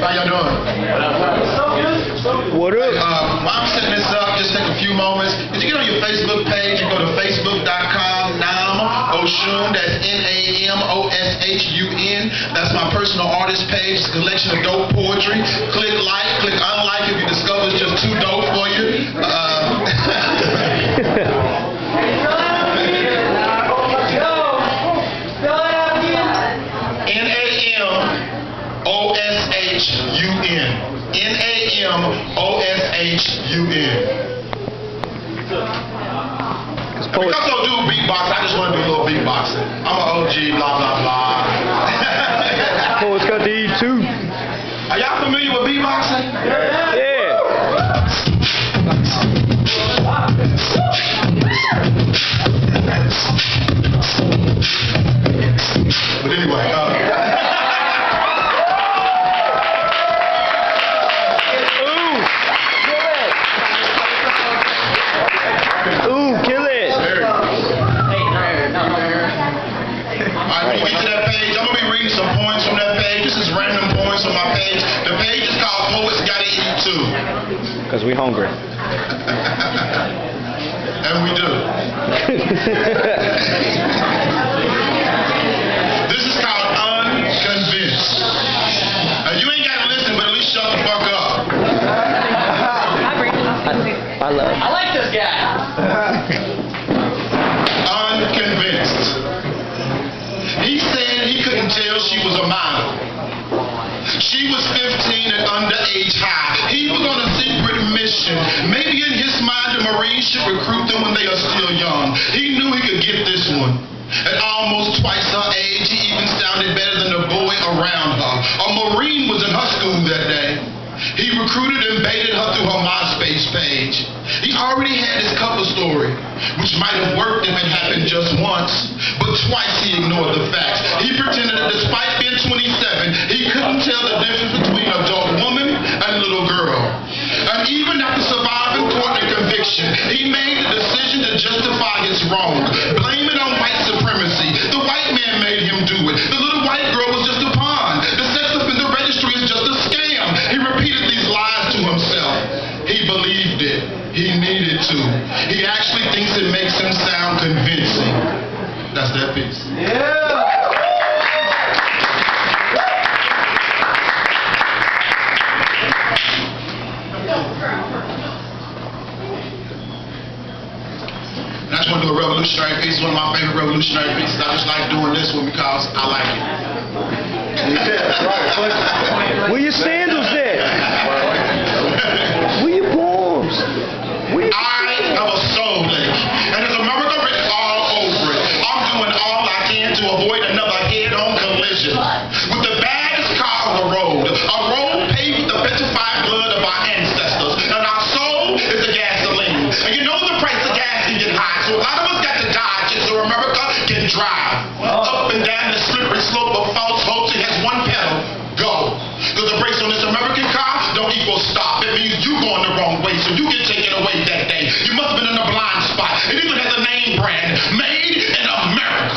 How y'all doing? What up? While I'm setting this up, just take a few moments. Could you get on your Facebook page and go to facebook.com Nam Oshun, that's NAMOSHUN. That's my personal artist page. It's a collection of dope poetry. Click like, click unlike if you discover it's just too dope for you. NAMOSHUN. NAMOSHUN. Because I don't do beatbox, I just want to do a little beatboxing. I'm an OG, blah, blah, blah. Poets got to eat too. Are y'all familiar with beatboxing? Yeah. But anyway, Ooh, kill it. Alright, when you get to that page, I'm going to be reading some poems from that page. This is random poems from my page. The page is called Poets Gotta Eat Too. Because we hungry. And we do. This is called Unconvinced. You ain't got to listen, but at least shut the fuck up. I like this guy. Unconvinced. He said he couldn't tell she was a minor. She was 15 and underage high. He was on a secret mission. Maybe in his mind the Marines should recruit them when they are still young. He knew he could get this one. At almost twice her age, he even sounded better than the boy around her. A Marine was in her school that day. He recruited and baited her through her MySpace page. He already had his cover story, which might have worked if it happened just once, but twice he ignored the facts. He pretended that despite being 27, he couldn't tell the difference between an adult woman and a little girl. And even after surviving court and conviction, he made the decision to justify his wrong, blame it on white supremacy. The white man made him do it. The little white girl was just a pawn. The sex offender registry is just a scam. He repeated these lies to himself. He believed it. He needed to. He actually thinks it makes him sound convincing. That's that piece. Yeah. And I just want to do a revolutionary piece. One of my favorite revolutionary pieces. I just like doing this one because I like it. Where your sandals at? Where your poems? I have a soul lake, and there's America written all over it. I'm doing all I can to avoid another head-on collision with the baddest car on the road. A road paved with the petrified blood of our ancestors, and our soul is the gasoline. And you know the price of gas can get high, so a lot of us got to die just so America can drive. Up and down the slippery slope of false hopes, it has one pedal. Go. Because the brakes on this American car don't equal stop. It means you going the wrong way, so you get taken away that day. You must have been in a blind spot. It even has a name brand, Made in America.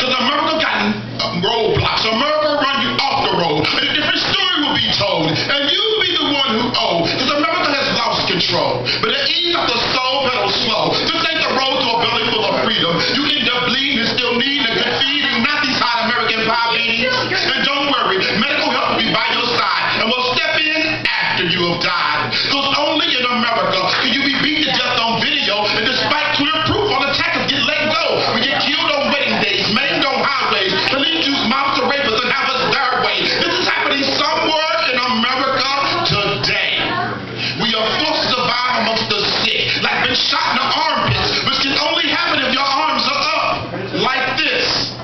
Because America got roadblocks. America run you off the road. And a different story will be told. And you will be the one who owe. Because America has lost control. But it ease up the soul pedal slow. This ain't the road to a belly full of freedom. You end up bleeding and still needing a good feed and not these hot American pie beatings. And don't worry, medical help will be by your side. And we'll step in after you have died. Because only in America can you be beat to death on video, and despite clear proof, all attackers get let go. We get killed on wedding days, maimed on highways, police use mouths to rape us and have us their way. This is happening somewhere in America today. We are forced to survive amongst the sick, like being shot in the armpits, which can only happen if your arms are up, like this.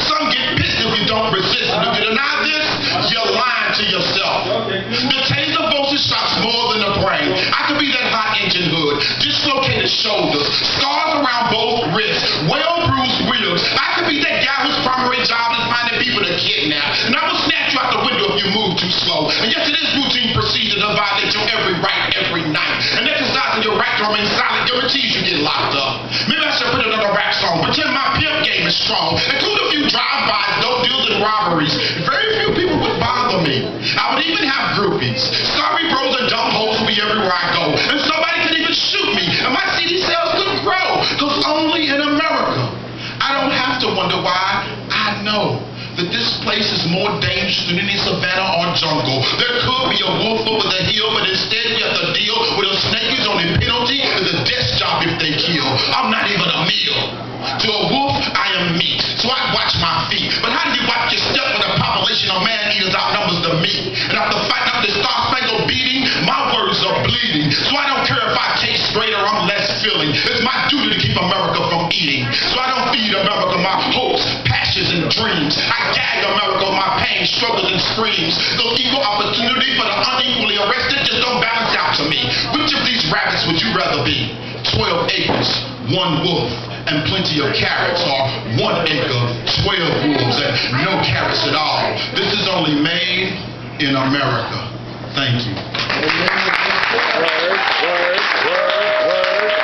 Some get pissed if you don't resist. And if you deny this, you're lying to yourself. The taser voltage shocks more than the brain. I could be that hot engine hood, dislocated shoulders, scars around both wrists, well-bruised wheels. I could be that guy whose primary job is finding people to kidnap. And I will snatch you out the window if you move too slow. And yes, it is routine procedure to violate your every right every night. And exercise and your right to remain silent guarantees you get locked up. Maybe I should put another rap song. Pretend my pimp game is strong. Include a few drive-bys, dope deals, and robberies. Very few people would bother me. I would even have groupies. Sorry bros and dumb hoes will be everywhere I go. And somebody could even shoot me. And my CD sales could grow. Because only in America. I don't have to wonder why. I know that this place is more dangerous than any savannah or jungle. There could be a wolf over the hill, but instead we have to deal with a snake whose only penalty is a death job if they kill. I'm not even a meal. To a wolf, I am meat, so I watch my feet. But how do you watch your step when the population of man-eaters outnumbers the meat? And after fighting up this star-spangled beating, my words are bleeding. So I don't care if I taste great or I'm less filling. It's my duty to keep America from eating. So I don't feed America my hopes, passions, and dreams. I gag America with my pain, struggles, and screams. Those equal opportunity for the unequally arrested just don't balance out to me. Which of these rabbits would you rather be? 12 acres, 1 wolf, and plenty of carrots, or 1 acre, 12 wolves, and no carrots at all. This is only made in America. Thank you.